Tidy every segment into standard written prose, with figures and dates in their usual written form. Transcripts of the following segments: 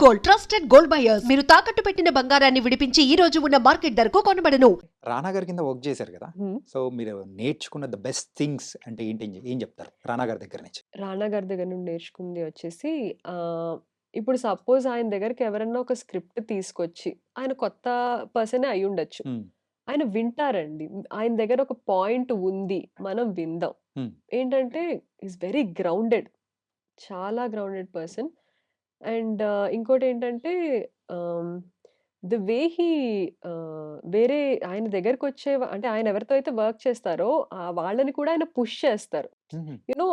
Gold trusted gold buyers మీరు తాకట్టు పెట్టిన బంగారాన్ని విడిపించి ఈ రోజు ఉన్న మార్కెట్ ధరకు కొనబడను. రానా గారి కింద వర్క్ చేశారు కదా! హ్మ్. సో, మీరు నేర్చుకున్న ద బెస్ట్ థింగ్స్ అంటే ఏంటి? ఏం చెప్తారు? రానా గారి దగ్గర నుంచి. రానా గారి దగ్గర నుండి నేర్చుకుంది వచ్చేసి ఇప్పుడు సపోజ్ ఆయన దగ్గరికి ఎవరన్నా ఒక స్క్రిప్ట్ తీసుకొచ్చి ఆయన కొత్త పర్సనే అయ్యుండొచ్చు. హ్మ్. ఆయన వింటారండి. ఆయన దగ్గర ఒక పాయింట్ ఉంది. మనం విందాం. హ్మ్. ఏంటంటే ఈస్ వెరీ గ్రౌండెడ్. చాలా గ్రౌండెడ్ పర్సన్. అండ్ ఇంకోటేంటంటే ఆహ్, ది వే హీ వేరే ఆయన దగ్గరకొచ్చే అంటే ఆయన ఎవరితో అయితే వర్క్ చేస్తారో వాళ్ళని కూడా ఆయన పుష్ చేస్తారు. హుహు. You know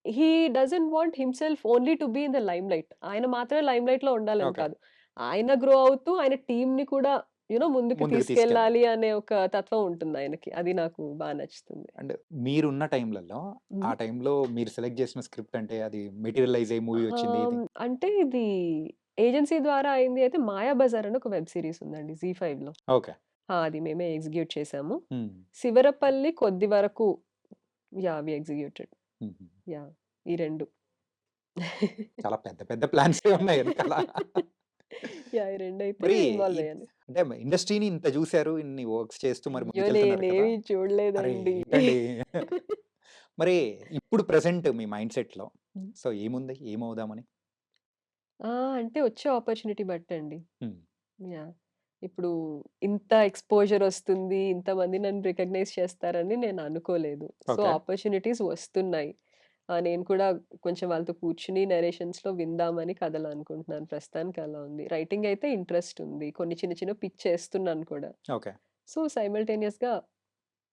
he doesn't want himself only to be in the limelight. ఆయన మాత్రమే లైమ్‌లైట్‌లో ఉండాలని ఓకే. కాదు. ఆయన గ్రో అవుతూ ఆయన టీమ్‌ని కూడా ముందుకు ముందుకు తీసుకెళ్ళాలి. తీసుకెళ్ళాలి అనే ఒక తత్వం ఉంటుంది ఆయనకి. అది నాకు నచ్చుతుంది. అండ్ మీరున్న టైంలలో, ఆ హ్మ్. టైంలో మీరు సెలెక్ట్ చేసిన స్క్రిప్ట్ అంటే అది మెటీరియలైజ్ అయ్యి మూవీ వచ్చింది ఇది? అంటే ఇది ఏజెన్సీ ద్వారా అయింది అయితే 'మాయాబజార్' అని ఒక వెబ్ సీరీస్ ఉందండి జీ ఫైవ్‌లో. ఓకే. అది మేమే ఎగ్జిక్యూట్ చేసాము. హ్మ్. 'శివరపల్లి కొద్ది వరకు' వి ఎగ్జిక్యూటెడ్. హుహు. యాహ్! ఈ 2. చాలా పెద్ద పెద్ద ప్లాన్సే ఉన్నాయి వెనకాల. యాహ్! ఈ 2 అయితే మరి ఇన్వాల్వ్ ఈ అయ్యాను. అంటే ఇండస్ట్రీని ఇంత చూసారు, ఇన్ని వర్క్స్ చేస్తూ మరి అయ్యో! ముందుకెళ్తున్నారు కదా! నేనేమి అరే! చూడలేదండి. ఏంటండి? మరి ఇప్పుడు ప్రెజెంట్ మీ మైండ్ సెట్‌లో హ్మ్. సో ఏముంది? ఏమవుదామని? అంటే వచ్చే ఆపర్చునిటీ బట్టండి. హ్మ్. యాహ్! ఇప్పుడు ఇంత ఎక్స్‌పోజర్ ఒస్తుంది. ఇంతమంది నన్ను రికగ్నైజ్ చేస్తారని నేను అనుకోలేదు. So, okay. ఆపర్చునిటీస్ వస్తున్నాయి. నేను కూడా కొంచెం వాళ్ళతో కూర్చొని నరేషన్స్‌లో విందామని కథలనుకుంటున్నాను. ప్రస్తుతానికి అలా ఉంది. రైటింగ్ అయితే ఇంట్రెస్ట్ ఉంది. కొన్ని చిన్న చిన్న పిచ్ చేస్తున్నాను కూడా. ఓకే. సో, సైమల్టేనియస్‌గా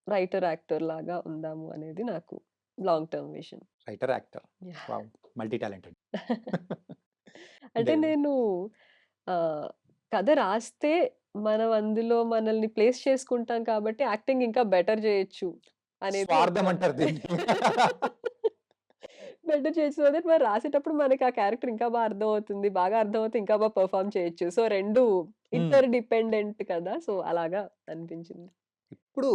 రైటర్, యాక్టర్ లాగా ఉందాము అనేది నాకు long term vision. Writer, actor. Yeah! Wow! Multi talented. అంటే అంటే నేను ఆహ్, కథ రాస్తే మనం అందులో మనల్ని ప్లేస్ చేసుకుంటాం కాబట్టి యాక్టింగ్ ఇంకా బెటర్ జేయొచ్చు అనేది ఒక స్వార్థం అంటారు దీన్ని. బెటర్ చేయొచ్చు. సో దట్ మరి రాసేటప్పుడు మనకి ఆ క్యారెక్టర్ ఇంకా అర్థమవుతుంది. బాగా అర్థమవుతే ఇంకా పెర్ఫార్మ్ చేయొచ్చు. సో 2 హ్మ్. ఇంటర్ డిపెండెంట్ కదా! సో అలాగా అనిపించింది. ఇప్పుడు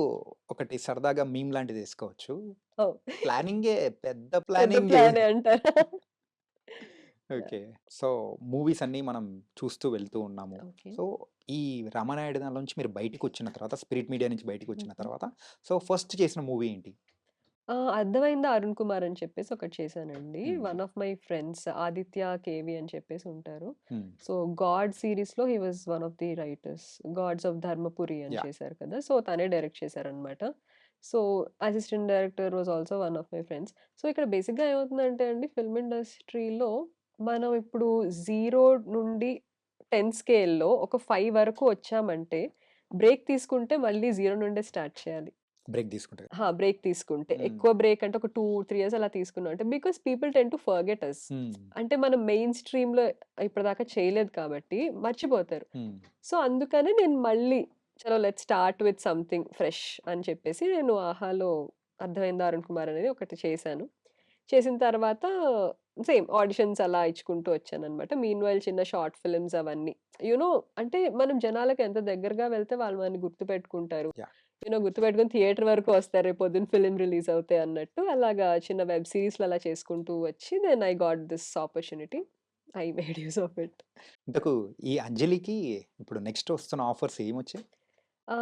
ఒకటి సరదాగా మీమ్ లాంటిది ఏసుకోవచ్చు. ఓహ్! ప్లానింగే పెద్ద పెద్ద ప్లానింగే. ప్లానే అంటారా? యాహ్! ఓకే. సో, మూవీస్ అన్నీ మనం చూస్తూ వెళ్తూ ఉన్నాము. ఓకే. సో, ఈ రామానాయుడు దానిలోంచి మీరు బయటికొచ్చిన తర్వాత, స్పిరిట్ మీడియా నుంచి బయటికొచ్చిన హుహు. తర్వాత, సో, ఫస్ట్ చేసిన మూవీ ఏంటి? అర్థమైందా 'అరుణ్ కుమార్' అని చెప్పేసి ఒకటి చేశానండి. Hmm. One of my friends 'Aditya KV' అని చెప్పేసి ఉంటారు. హ్మ్. సో 'గాడ్' సీరీస్‌లో he was one of the writers. 'Gods of Dharmapuri' అని యాహ్! చేశారు కదా! సో తనే డైరెక్ట్ చేశారనమాట. So assistant director was also one of my friends. So ఇక్కడ బేసిక్‌గా ఏమవుతుందంటే అండి ఫిల్మ్ ఇండస్ట్రీలో మనం ఇప్పుడు 0 నుండి 10 స్కేల్‌లో ఒక 5 వరకు వచ్చామంటే బ్రేక్ తీసుకుంటే మళ్ళీ 0 నుండే స్టార్ట్ చేయాలి. బ్రేక్ తీసుకుంటారు. బ్రేక్ తీసుకుంటే. హ్మ్. ఎక్కువ బ్రేక్ అంటే ఒక 2, 3 ఇయర్స్ అలా తీసుకున్నాం అంటే because people tend to forget us. Hmm. అంటే మనం మెయిన్ స్ట్రీమ్‌లో ఇప్పటిదాకా చేయలేదు కాబట్టి మర్చిపోతారు. హ్మ్. సో, అందుకని నేను మళ్ళీ చలో let's start with something fresh అని చెప్పేసి నేను 'ఆహాలో' 'అర్థమైందా అరుణ్ కుమార్' అనేది ఒకటి చేశాను. చేసిన తర్వాత సేమ్ ఆడిషన్స్ అలా ఇచ్చుకుంటూ వచ్చాననమాట. మీన్‌వైల్ చిన్న షార్ట్ ఫిల్మ్స్ అవన్నీ. యూ నో అంటే మనం జనాలకి ఎంత దగ్గరగా వెళ్తే వాళ్ళు మనల్ని గుర్తుపెట్టుకుంటారు. యాహ్! గుర్తుపెట్టుకొని థియేటర్ వరకు వస్తారు. రేపు పొద్దున్న ఫిల్మ్ రిలీజ్ అవుతాయి అన్నట్టు. అలాగా చిన్న వెబ్ సీరీస్‌లు అలా చేసుకుంటూ వచ్చి then I got this opportunity. I made use of it. ఇంతకు ఈ 'అంజలి'కి ఇప్పుడు నెక్స్ట్ వస్తున్న ఆఫర్స్ ఏమొచ్చాయి?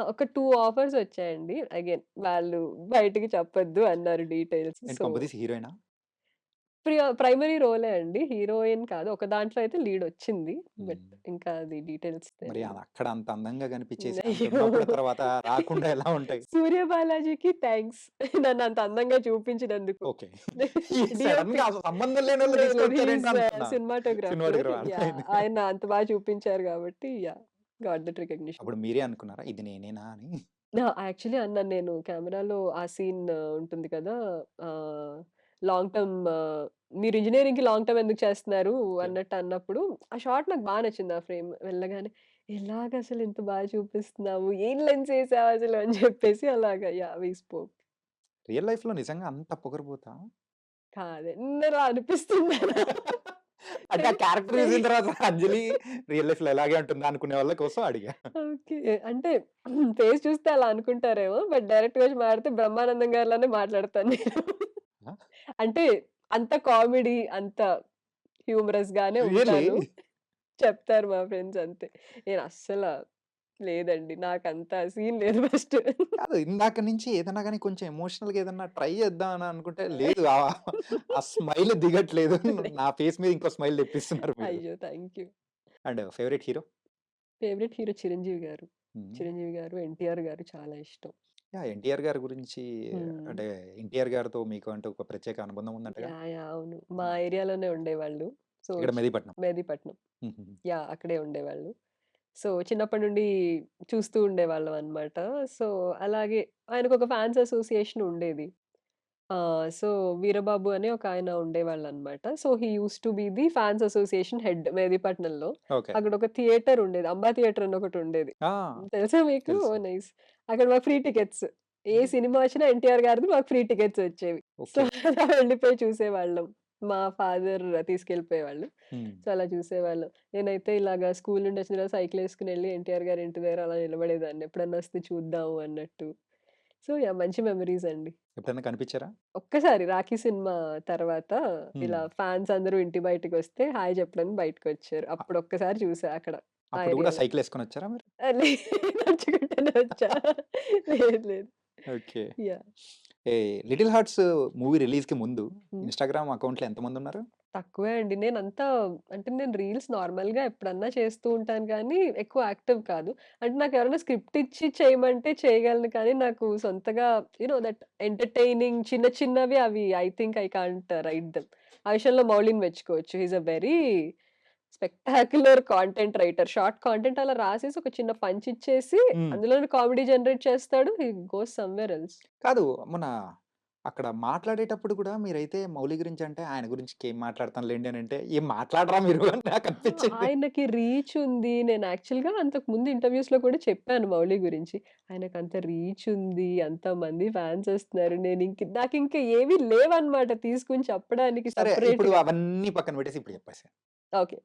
ఒక 2 ఆఫర్స్ వచ్చాయండి. అగైన్ వాళ్ళు బయటికి చెప్పొద్దు అన్నారు డీటెయిల్స్. ఏంటి సో, కొంపదీసి హీరోయినా? ప్రైమరీ రోలే అండి. హీరోయిన్ కాదు. ఒక దాంట్లో అయితే లీడ్ వచ్చింది. బట్ హ్మ్. ఇంకా అది డీటెయిల్స్ మరి తెలీదు. అది అక్కడ అంత అందంగా కనిపించేసి అయ్యో! అంతున్నప్పుడు తర్వాత రాకుండా ఎలా ఉంటాయి? సూర్య బాలాజీకి థాంక్స్. నన్నంత అందంగా చూపించినందుకు. ఓకే. ఈ డీఓపీ. సడెన్‌గా అసలు సంబంధం లేనోళ్ళని లేదు లేదు. హి తీసుకొచ్చారేంటి ఈస్ అనుకున్నా. సినిమాటోగ్రాఫర్. Cinematographer yeah! అర్థమైంది. ఆయన అంత బాగా చూపించారు కాబట్టి గాట్ దట్ రికగ్నిషన్. అప్పుడు మీరే అనుకున్నారా? ఇది నేనేనా అని? యాక్చువల్లీ అన్నాను నేను కెమెరాలో ఆ సీన్ ఉంటుంది కదా! ఆహ్, లాంగ్ టర్మ్ మీరు ఇంజినీరింగ్‌కి లాంగ్ టర్మ్ ఎందుకు చేస్తున్నారు ఓకే. అన్నట్టు అన్నప్పుడు, ఆ షాట్ నాకు నచ్చింది ఆ ఫ్రేమ్. వెళ్ళగానే ఎలాగసలు ఇంత బాగా చూపిస్తున్నావు? ఏం లెన్స్ ఏసావు అసలు అని చెప్పేసి అలాగా వి స్పోక్. రియల్ లైఫ్‌లో నిజంగా అంత పొగరుబోతా? కాదే అలా అనిపిస్తుంది. అంటే ఆ క్యారెక్టర్ చూసిన తర్వాత అంజలి రియల్ లైఫ్‌లో ఇలాగే ఉంటుందా అనుకునే వాళ్ళ కోసం అడిగా. ఓకే. అంటే ఫేస్ చూస్తే అలా అనుకుంటారేమో. బట్ డైరెక్ట్‌గా వచ్చి మాట్లాడితే బ్రహ్మానందం గారిలానే మాట్లాడతాను నేను. ఆ! అంటే అంత కామెడీ, అంత హ్యూమరస్ గానే రియల్లీ? ఉంటాను. చెప్తారు మా ఫ్రెండ్స్ అంతే. నేను అస్సల లేదండి. నాకంత సీన్ లేదు ఫస్ట్. కాదు ఇందాక నుంచి ఏదన్నా గాని కొంచెం ఎమోషనల్‌గా ఏదన్నా ట్రై చేద్దాం అని అనుకుంటే లేదు. ఆ స్మైల్ దిగట్లేదు. నా ఫేస్ మీద ఇంకో స్మైల్ తెప్పిస్తున్నారు మీరు. అయ్యో! Thank you. And favourite hero? Favourite hero 'Chiranjeevi' గారు. హ్మ్. 'చిరంజీవి' గారు, 'ఎన్టీఆర్' గారు చాలా ఇష్టం. యాహ్! ఎన్టీఆర్ గారి గురించి హ్మ్. అంటే ఎన్టీఆర్ గారితో మీకు అంటూ ఒక ప్రత్యేక అనుబంధం ఉందంటగా? యాహ్! అవును. మా హ్మ్. ఏరియాలోనే ఉండేవాళ్ళు. సో, ఇక్కడ మెహదీపట్నం. మెహదీపట్నం. హుహుహు. యాహ్! అక్కడే ఉండేవాళ్ళు. సో, చిన్నప్పటి నుండి చూస్తూ ఉండేవాళ్ళం అన్నమాట. సో, అలాగే ఆయనకొక ఫ్యాన్స్ అసోసియేషన్ ఉండేది. సో, వీరబాబు అని ఒకాయన ఉండేవాళ్ళనమాట. So, he used to be the fans association head మెహదీపట్నంలో. ఓకే. అక్కడొక థియేటర్ ఉండేది. అంబా థియేటర్ అని ఒకటుండేది. ఆ! తెలుసా మీకు? తెలుసు. ఓహ్! నైస్. అక్కడ మాకు ఫ్రీ టికెట్స్. ఏ హ్మ్. సినిమా వచ్చినా ఎన్టీఆర్ గారిది మాకు ఫ్రీ టికెట్స్ వచ్చేవి. So, okay. అలా వెళ్ళిపోయి చూసేవాళ్ళం. మా ఫాదర్ తీసుకెళ్ళిపోయేవాళ్ళు. హ్మ్. సో, అలా చూసేవాళ్ళం. నేనైతే ఇలాగా స్కూల్ నుండి వచ్చిన తర్వాత సైకిలేసుకొని ఎళ్లి ఎన్టీఆర్ గారి ఇంటి దగ్గర అలా నిలబడేదాన్ని. ఎప్పుడన్నా వస్తే చూద్దాము అన్నట్టు. So, yeah! మంచి మెమోరీస్ అండి. ఎప్పుడైనా కనిపించారా? ఒక్కసారి 'రాఖీ' సినిమా తర్వాత హ్మ్. ఇలా ఫ్యాన్స్ అందరూ ఇంటి బయటికొస్తే హాయ్ చెప్పడానికి బయటకొచ్చారు. అ అప్పుడు ఒక్కసారి చూసా అక్కడ ఆ అప్పుడు కూడా ఏరియాలో. సైకిలేసుకొనొచ్చారా మీరు? లేదు నడుచుకుంటూనే వచ్చా. లేదు లేదు. ఓకే. యాహ్! ఏ 'లిటిల్ హార్ట్స్' మూవీ రిలీజ్‌కి ముందు హ్మ్. ఇన్‌స్టాగ్రామ్ అకౌంట్‌లో ఎంతమందున్నారు? తక్కువే అండి. నేనంతా అంటే నేను రీల్స్ నార్మల్‌గా ఎప్పుడన్నా చేస్తూ ఉంటాను కానీ ఎక్కువ యాక్టివ్ కాదు. అంటే నాకెవరైనా స్క్రిప్ట్ ఇచ్చి చేయమంటే చేయగలను కానీ నాకు సొంతగా దట్ ఎంటర్‌టైనింగ్ చిన్న చిన్నవి అవి I think I can't write them. ఆ విషయంలో మౌలిని మెచ్చుకోవచ్చు. He is a very spectacular content writer. Short content అలా రాసేసి ఒక చిన్న పంచ్ ఇచ్చేసి హ్మ్. అందులోనే కామెడీ జనరేట్ చేస్తాడు. హి గోస్ సమ్‌వేర్ ఎల్స్. కాదు. మన అక్కడ మాట్లాడేటప్పుడు కూడా మీరైతే మౌలి గురించి అంటే, ఆయన గురించి ఇంకేం మాట్లాడతానులెండి అనంటే, ఏం మాట్లాడరా మీరు అని నాకనిపించింది. ఆయనకి రీచ్ ఉంది. నేను యాక్చువల్‌గా అంతకుముందు ఇంటర్‌వ్యూస్‌లో కూడా చెప్పాను మౌలి గురించి. ఆయనకంత రీచ్ ఉంది. అంతమంది ఫాన్స్ వస్తున్నారు. నాకింక ఏవి లేవన్నమాట తీసుకొని చెప్పడానికి సరే ఇప్పుడు సెపరేట్‌గా. అవన్నీ పక్కన పెట్టేసి ఇప్పుడు చెప్పేసేయండి. ఓకే.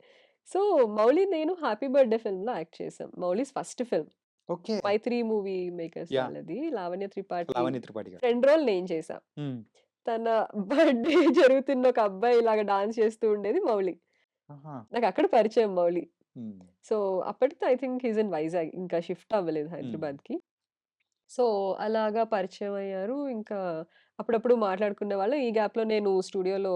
సో, మౌలి నేను 'హ్యాపీ బర్త్‌డే' ఫిల్మ్‌లో యాక్ట్ చేశాం. Molisch first film. ఓకే. 'మైత్రి' మూవీ మేకర్స్ యాహ్! వాళ్ళది. లావణ్య త్రిపాఠి 'లావణ్య త్రిపాఠి' గారు. ఫ్రెండ్ రోల్ నేను చేశా. హ్మ్. తన బర్త్‌డే జరుగుతున్న ఒక అబ్బాయి ఇలాగా డాన్స్ చేస్తూ ఉండేది మౌలి. ఆహా! నాకక్కడ పరిచయం మౌలి. హ్మ్. సో, అప్పటితో I think he is in Vizag. ఇంకా షిఫ్ట్ అవ్వలేదు హ్మ్. హైదరాబాద్‌కి. సో, అలాగా పరిచయమయ్యారు. ఇంకా అప్పుడప్పుడు మాట్లాడుకునేవాళ్ళం. ఈ గ్యాప్‌లో నేను స్టూడియోలో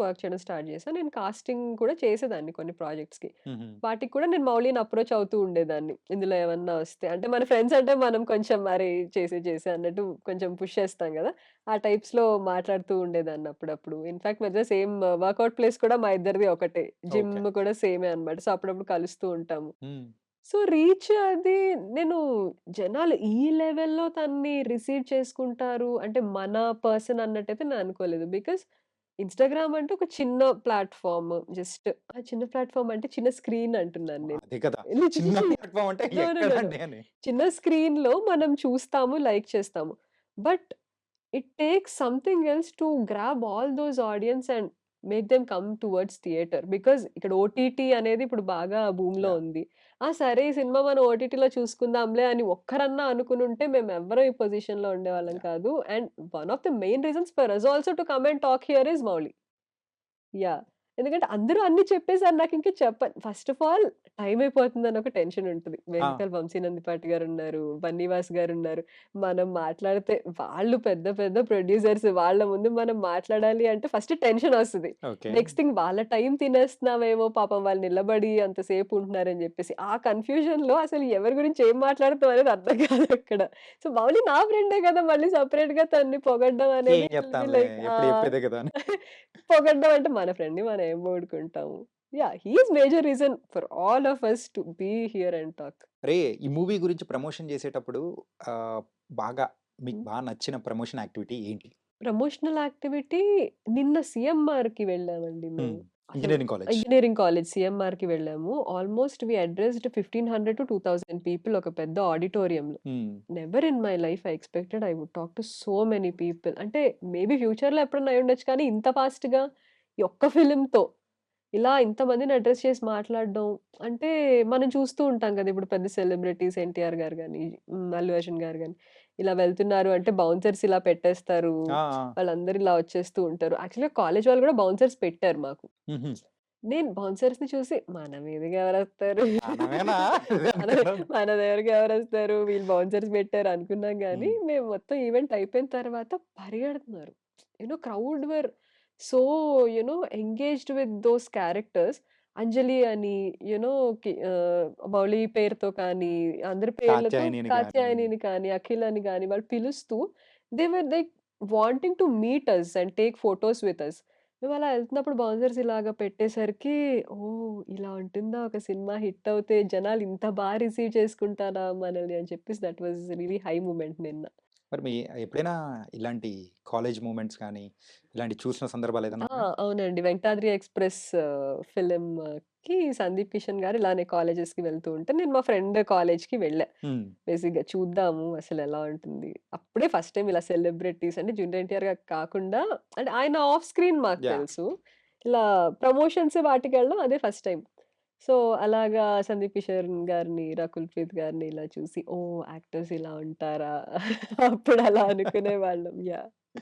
వర్క్ చేయడం స్టార్ట్ చేశా. నేను కాస్టింగ్ కూడా చేసేదాన్ని కొన్ని ప్రాజెక్ట్స్‌కి. హుహు. వాటికి కూడా నేను మౌలిని అప్రోచ్ అవుతూ ఉండేదాన్ని. ఇందులో ఏమన్నా వస్తే. అంటే మన ఫ్రెండ్స్ అంటే మనం కొంచెం అరే! చేసేయి అన్నట్టు కొంచెం పుష్ చేస్తాం గదా! ఆ టైప్స్‌లో మాట్లాడుతూ ఉండేదాన్ని అప్పుడప్పుడు. ఇన్‌ఫాక్ట్ మధ్య సేమ్ వర్కౌట్ ప్లేస్ కూడా మా ఇద్దరిది ఒకటే. Gym okay. కూడా సేమే అన్నమాట. సో, అప్పుడప్పుడు కలుస్తూ ఉంటాము. హ్మ్. సో, రీచ్ అది నేను జనాలు ఈ లెవెల్‌లో తనని రిసీవ్ చేసుకుంటారు. అంటే మన పర్సన్ అన్నట్టయితే నేను అనుకోలేదు. బికాజ్ ఇన్‌స్టాగ్రామ్ అంటే ఒక చిన్న ప్లాట్‌ఫార్మ్. జస్ట్ చిన్న ప్లాట్‌ఫార్మ్ అంటే చిన్న స్క్రీన్ అంటున్నాను నేను. అదే కదా! చిన్న లిటరల్లీ ప్లాట్‌ఫార్మ్ అంటే నో, నో, నో, నో. ఎక్కడండి అని. చిన్న స్క్రీన్‌లో మనం చూస్తాము, లైక్ చేస్తాము. But it takes something else to grab all those audience and make them come towards theatre. Because ఇక్కడ ఓటీటీ అనేది ఇప్పుడు బాగా బూమ్‌లో యాహ్! ఉంది. సరే ఈ సినిమా మనం ఓటీటీలో చూసుకుందాంలే అని ఒక్కరన్నా అనుకునుంటే మేమెవ్వరం ఈ పొజిషన్‌లో ఉండేవాళ్ళం యాహ్! కాదు. And one of the main reasons for us also to come and talk here is Mouli. Yeah! ఎందుకంటే అందరూ అన్నీ చెప్పేసారు. నాకింక ఫస్ట్ ఆఫ్ ఆల్ టైమ్ అయిపోతుందని ఒక టెన్షన్ ఉంటది. ఆ! వెనకాల వంశీనందిపాటి గారున్నారు, బన్నీవాస్ గారున్నారు. మనం మాట్లాడితే వాళ్ళు పెద్ద పెద్ద ప్రొడ్యూసర్స్. వాళ్ళ ముందు మనం మాట్లాడాలి అంటే ఫస్ట్ టెన్షనొస్తది. ఓకే. నెక్స్ట్ థింగ్ వాళ్ళ టైమ్ తినేస్తున్నామేమో పాపం వాళ్ళు నిలబడి అంతసేపు ఉంటున్నారని జెప్పేసి. ఆ కన్‌ఫ్యూజన్‌లో అసలు ఎవరి గురించి ఏం మాట్లాడుతాం అనేది అర్థం కాదక్కడ. సో, మౌలి నా ఫ్రెండే గదా! మళ్ళీ సెపరేట్‌గా తనని పొగడ్డం ఏం అనేది ఇట్ విల్ బి చెప్తాంలే లైక్ ఎప్పుడు చెప్పేదే కదా! అని. పొగడ్డం అంటే మన ఫ్రెండ్‌ని మనం ఏం పొగుడుకుంటాము. Yeah! He is major reason for all of us to be here and talk. అరే! ఈ మూవీ గురించి ప్రమోషన్ చేసేటప్పుడు ఆహ్, బాగా మీకు హ్మ్. నచ్చిన ప్రమోషన్ యాక్టివిటీ ఏంటి? ప్రమోషనల్ యాక్టివిటీ నిన్న సీఎంఆర్‌కి వెళ్ళామండి హ్మ్. మేము. అసలు ఇంజినీరింగ్ కాలేజ్. ఇంజినీరింగ్ కాలేజ్ సీఎంఆర్‌కి వెళ్ళాము. ఆల్‌మోస్ట్ వి అడ్రెస్డ్ 1500-2000 పీపుల్ ఒక పెద్ద ఆడిటోరియంలో. హ్మ్. Never in my life I expected I would talk to so many people. అంటే మేబీ ఫ్యూచర్‌లో ఎప్పుడన్నా అయ్యుండొచ్చు కానీ ఇంత ఫాస్ట్‌గా ఈ ఒక్క ఫిల్మ్‌తో ఇలా ఇంతమందిని అడ్రెస్ చేసి మాట్లాడడం అంటే మనం చూస్తూ ఉంటాం కదా! ఇప్పుడు పెద్ద సెలబ్రిటీస్ 'ఎన్టీఆర్' గారు గాని, 'అల్లు అర్జున్' గారు గాని ఇలా వెళ్తున్నారు అంటే బౌన్సర్స్ ఇలా పెట్టేస్తారు. ఆ! ఆ! వాళ్ళందరూ ఇలా వచ్చేస్తూ ఉంటారు. యాక్చువల్‌గా కాలేజ్ వాళ్ళు కూడా బౌన్సర్స్ పెట్టారు మాకు. హుహు. నేను బౌన్సర్స్‌ని చూసి మన మీదకి ఎవరొస్తారు? మనమేనా ఇది మన అనుకున్నాను. మన దగ్గరికి ఎవరొస్తారు? వీళ్ళు బౌన్సర్స్ పెట్టారు అనుకున్నాం గానీ, హ్మ్. మేము మొత్తం ఈవెంట్ అయిపోయిన తర్వాత పరిగెడుతున్నారు. Crowd were so engaged with those characters. Anjali అని యూ నో మౌలి పేరుతో కానీ, అందరి పేర్లతో కాత్యాయనిని గాని కాత్యాయనిని కానీ, అఖిల్ అని గాని వాళ్ళు పిలుస్తూ they were like wanting to meet us and take photos with us. మేమలా ఎళ్తున్నప్పుడు బౌన్సర్స్ ఇలాగ పెట్టేసరికి, ఓహ్! ఇలా ఉంటుందా ఒక సినిమా హిట్ అవుతే జనాలు ఇంత రిసీవ్ చేసుకుంటారా మనల్ని అని చెప్పేసి that was really high moment నిన్న. మరి ఎప్పుడైనా ఇలాంటి కాలేజ్ మూమెంట్స్ కానీ, ఇలాంటివి చూసిన సందర్భాలేదన్నా ఉన్నాయా? అవునండి. 'వెంకటాద్రి ఎక్స్‌ప్రెస్' ఫిల్మ్‌కి సందీప్ కిషన్ గారు ఇలానే కాలేజెస్‌కి వెళ్తూ ఉంటే, నేను మా ఫ్రెండ్ కాలేజ్‌కి వెళ్ళా. హ్మ్. బేసిక్‌గా చూద్దాము అసలెలా ఉంటుంది. అప్పుడే ఫస్ట్ టైమ్ ఇలా సెలబ్రిటీస్ అంటే జూనియర్ ఎన్టీఆర్ గారు కాకుండా అంటే ఆయన ఆఫ్ స్క్రీన్ మాకు యాహ్! తెలుసు. ఇలా ప్రమోషన్స్ వాటికెళ్ళడం అదే ఫస్ట్ టైమ్. సో, అలాగా సందీప్ కిషోర్ గారిని, రకుల్ ప్రీత్ గారిని ఇలా చూసి ఓహ్! యాక్టర్స్ ఇలా ఉంటారా? అప్పుడు అలా అనుకునేవాళ్ళం. యాహ్!